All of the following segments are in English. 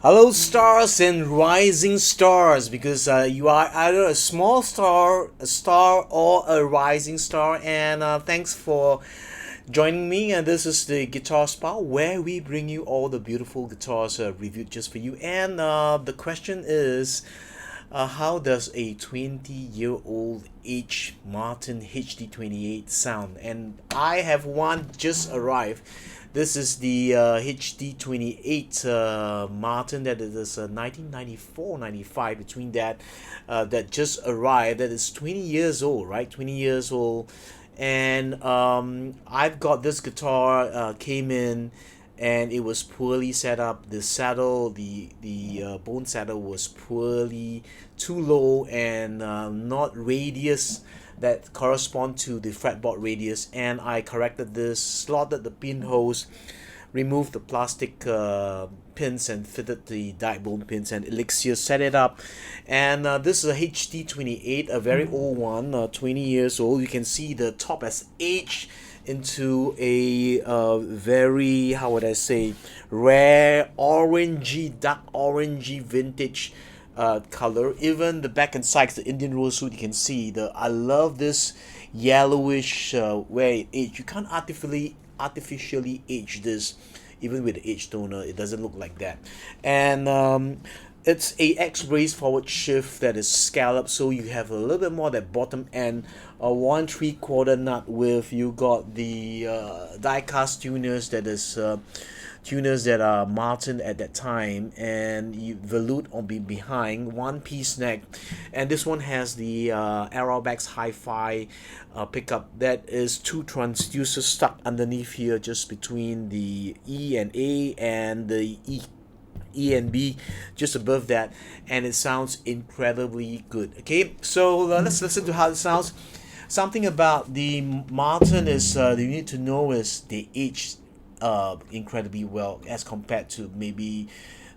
Hello, stars and rising stars, because you are either a small star, a star, or a rising star. And thanks for joining me. And this is the Guitar Spa, where we bring you all the beautiful guitars reviewed just for you. And the question is, how does a 20-year-old H Martin HD28 sound? And I have one just arrived. This is the HD28 Martin, that is 1994-95, between that just arrived, that is 20 years old, right? 20 years old. And I've got this guitar, came in, and it was poorly set up. The saddle, the bone saddle was poorly too low, and not radius that correspond to the fretboard radius. And I corrected this, slotted the pinholes, removed the plastic pins, and fitted the dyed bone pins and elixir, set it up. And this is a HD28, a very old one, 20 years old. You can see the top has aged into a very, how would I say, rare orangey, dark orangey vintage color. Even the back and sides, the Indian rosewood, you can see I love this yellowish where it aged. You can't artificially age this. Even with the age toner, it doesn't look like that. And it's a X-brace forward shift that is scalloped, so you have a little bit more that bottom end, a 1 3/4 nut width. You got the die-cast tuners, that is tuners that are Martin at that time, and you volute on behind, one piece neck. And this one has the Aerobax Hi-Fi pickup, that is two transducers stuck underneath here, just between the E and A, and the E and B just above that, and it sounds incredibly good. Okay, so let's listen to how it sounds. Something about the Martin is you need to know is they age incredibly well as compared to maybe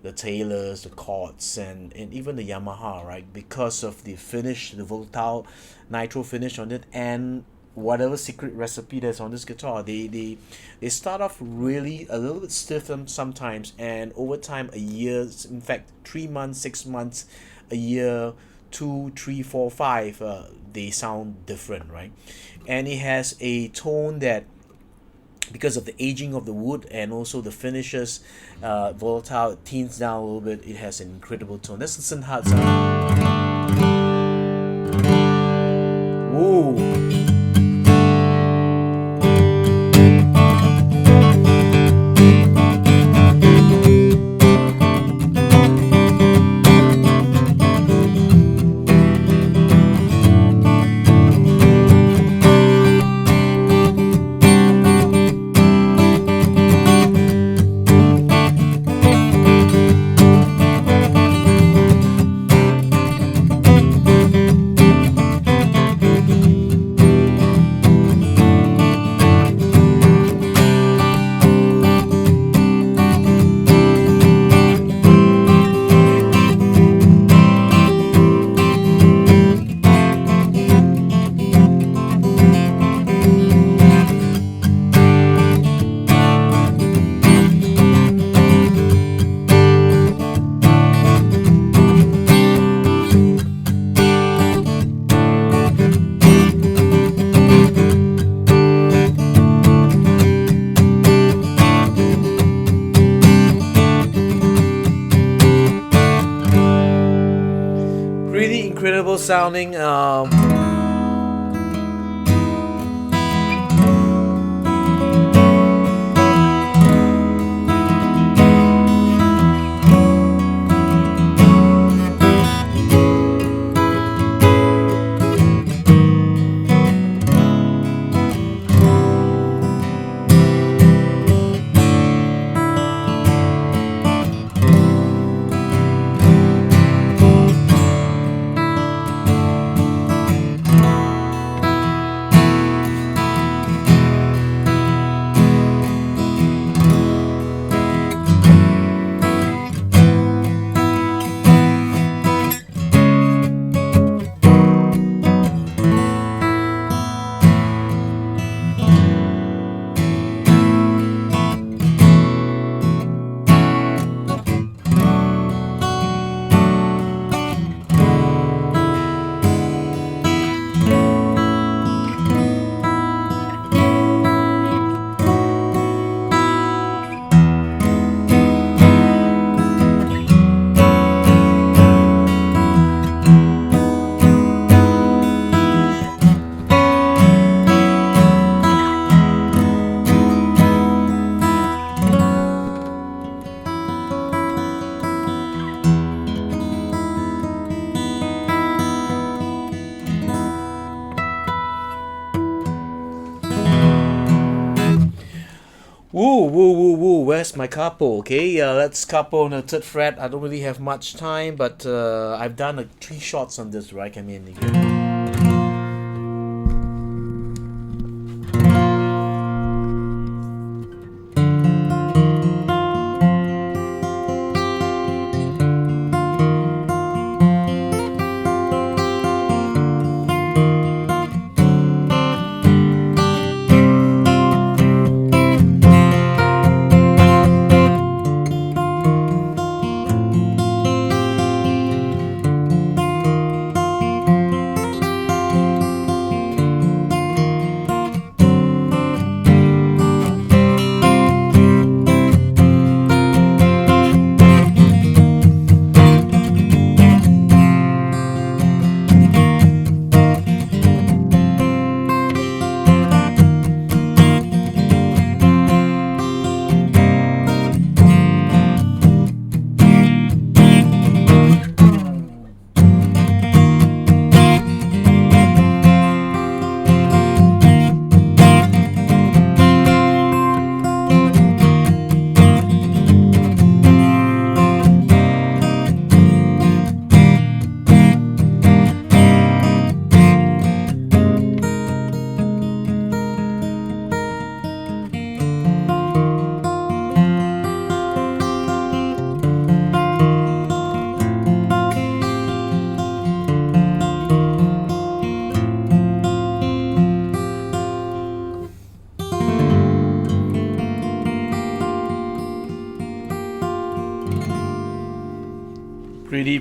the Taylors, the Chords, and even the Yamaha, right? Because of the finish, the volatile nitro finish on it, and whatever secret recipe that's on this guitar. They start off really a little bit stiff sometimes, and over time, a year, in fact 3 months, 6 months, a year, 2 3 4 5, they sound different, right? And it has a tone that, because of the aging of the wood and also the finishes, volatile, it teens down a little bit. It has an incredible tone. Let's listen how it sounds. Whoa. Pretty incredible sounding. woo woo woo. Where's my capo? Okay, let's capo on the third fret. I don't really have much time, but I've done 3 shots on this, right? I mean,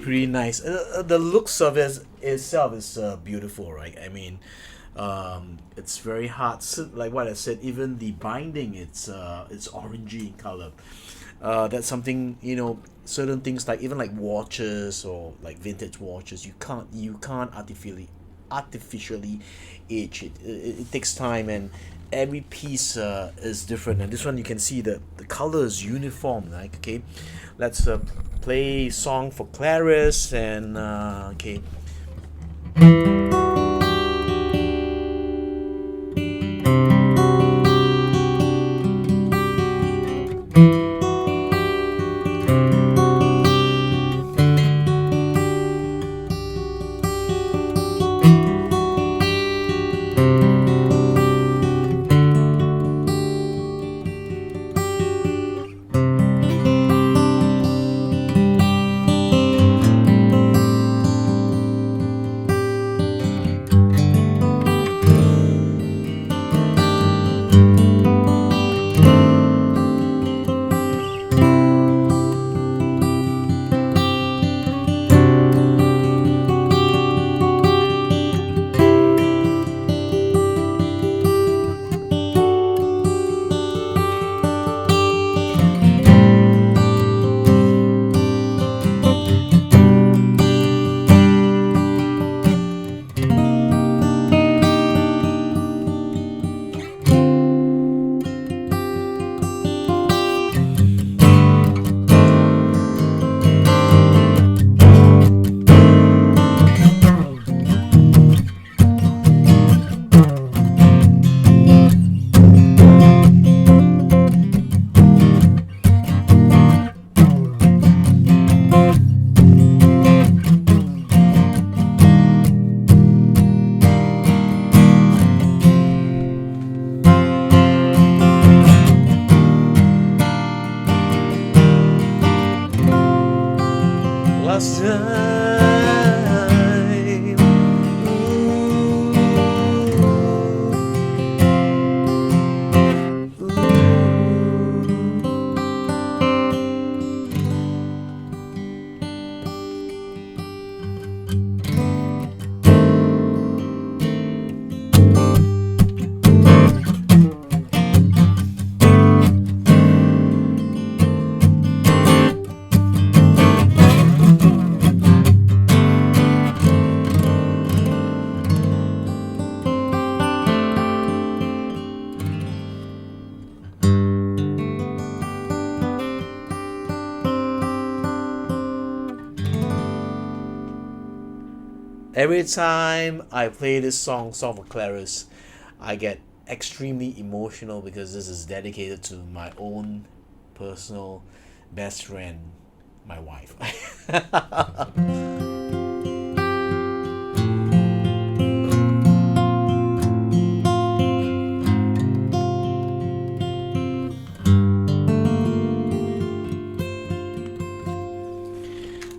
pretty nice. The looks of it itself is beautiful, right? I mean, it's very hard. So, like what I said, even the binding, it's orangey in color. That's something, certain things like even like watches or like vintage watches, you can't artificially age it. It takes time, and every piece is different. And this one, you can see the color is uniform, like, okay. Let's play song for Clarice, and okay. Last time. Every time I play this song for Clarice, I get extremely emotional because this is dedicated to my own personal best friend, my wife.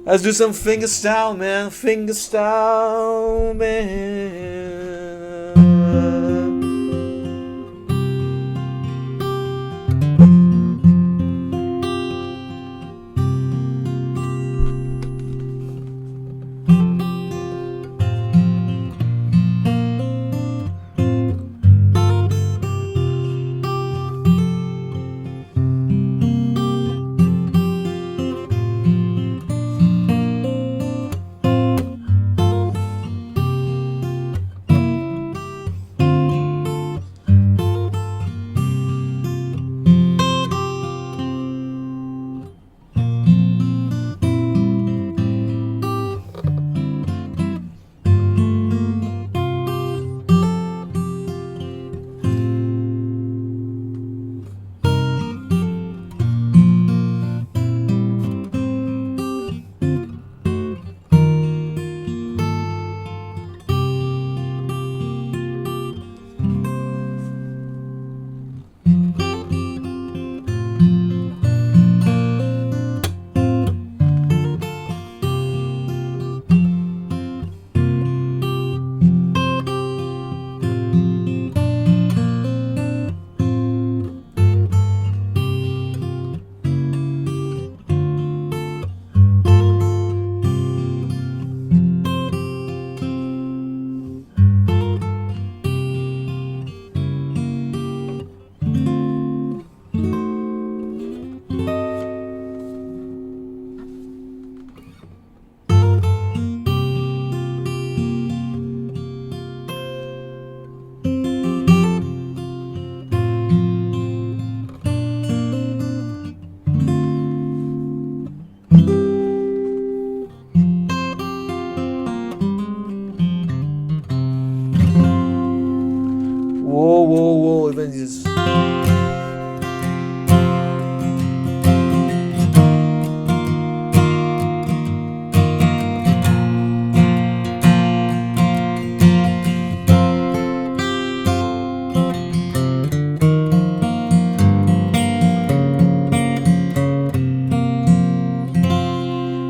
Let's do some fingerstyle, man. Fingerstyle, man. Whoa, whoa, whoa! Even just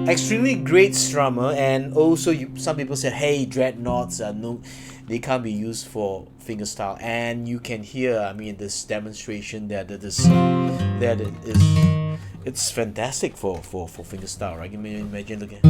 extremely great strummer, and also some people said, "Hey, dreadnoughts are no, they can't be used for fingerstyle." And you can hear, I mean, this demonstration that it is, it's fantastic for fingerstyle, right? You may imagine, look at.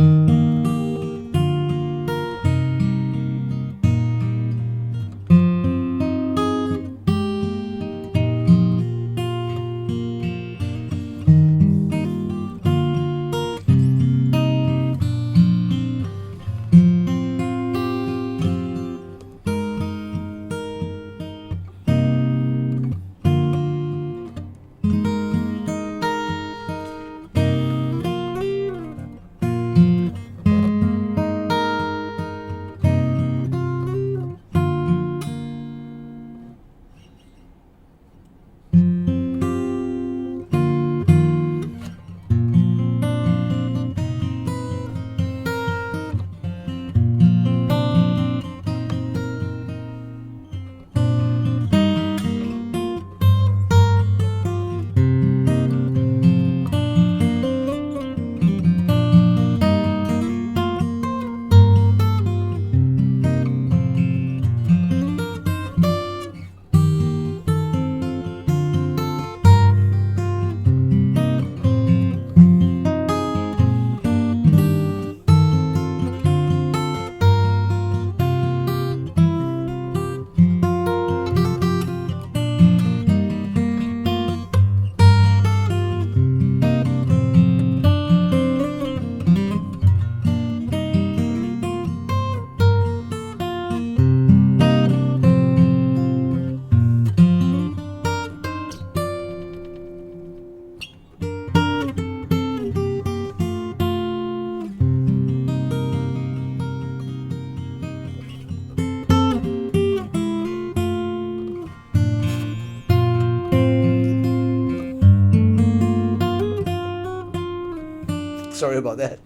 Sorry about that.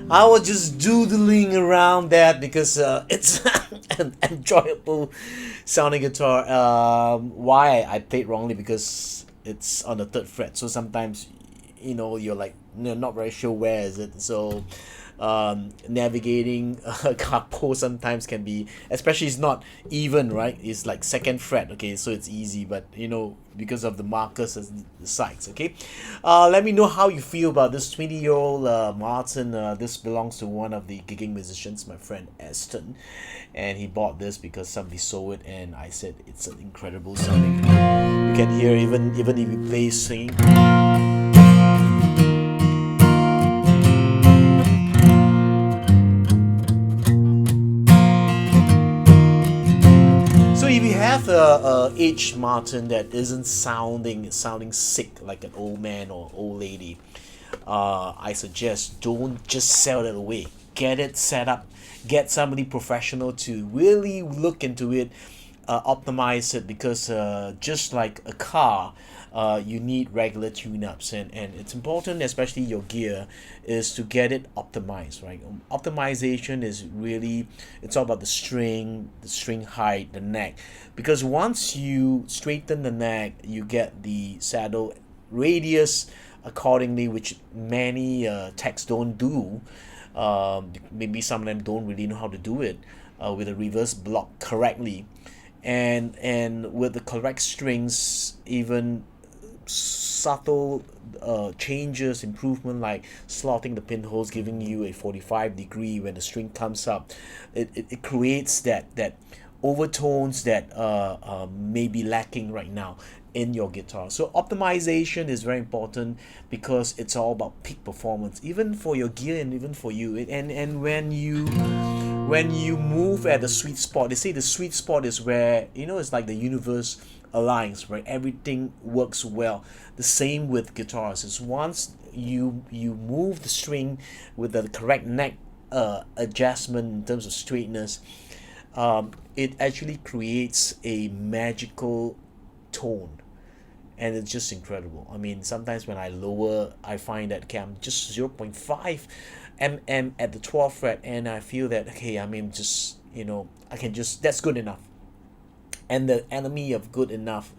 I was just doodling around that because it's an enjoyable sounding guitar. Why I played wrongly, because it's on the third fret, so sometimes you're like, not very sure where is it. So navigating a capo sometimes can be, especially it's not even, right? It's like second fret, okay, so it's easy, but because of the markers and the sides, okay. Let me know how you feel about this 20-year-old Martin. This belongs to one of the gigging musicians, my friend Aston, and he bought this because somebody saw it, and I said it's an incredible sounding. You can hear even if you play singing. So if you have a H Martin that isn't sounding sick like an old man or old lady, I suggest don't just sell it away. Get it set up. Get somebody professional to really look into it, optimize it, because just like a car, you need regular tune-ups, and it's important, especially your gear, is to get it optimized, right? Optimization is really, it's all about the string height, the neck, because once you straighten the neck, you get the saddle radius accordingly, which many techs don't do. Maybe some of them don't really know how to do it with a reverse block correctly, and with the correct strings, even subtle changes, improvement, like slotting the pinholes, giving you a 45-degree when the string comes up, it creates that overtones that may be lacking right now in your guitar. So optimization is very important, because it's all about peak performance, even for your gear and even for you. And when you move at the sweet spot, they say the sweet spot is where it's like the universe aligns, where everything works well. The same with guitars. Is once you move the string with the correct neck adjustment in terms of straightness, it actually creait's a magical tone, and it's just incredible. I mean, sometimes when I lower, I find that, okay, I'm just 0.5 mm at the 12th fret, and I feel that, okay, I mean, just I can just, that's good enough. And the enemy of good enough,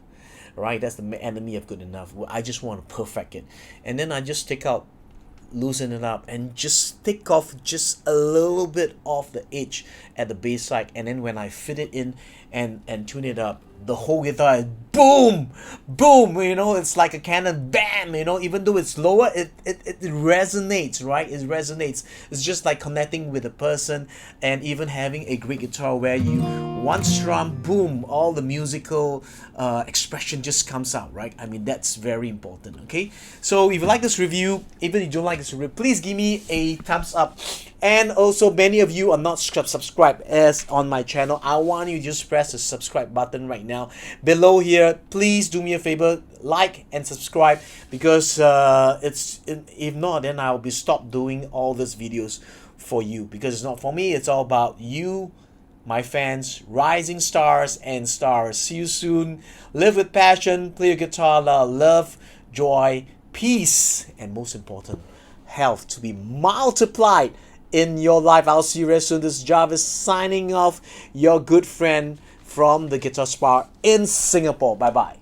right? That's the enemy of good enough. I just want to perfect it, and then I just take out, loosen it up, and just take off just a little bit off the edge at the bass side, and then when I fit it in and tune it up, the whole guitar is boom, boom, it's like a cannon, bam, even though it's lower, it resonates, right? It resonates. It's just like connecting with a person, and even having a great guitar where you, one strum, boom, all the musical expression just comes out, right? I mean, that's very important, okay? So if you like this review, even if you don't like this review, please give me a thumbs up. And also, many of you are not subscribed as on my channel. I want you to just press the subscribe button right now below here. Please do me a favor, like and subscribe, because if not, then I'll be stopped doing all these videos for you, because it's not for me, it's all about you, my fans, rising stars and stars. See you soon. Live with passion, play your guitar, love, joy, peace, and most important, health to be multiplied in your life. I'll see you very soon. This is Jarvis signing off, your good friend from the Guitar Spa in Singapore. Bye bye.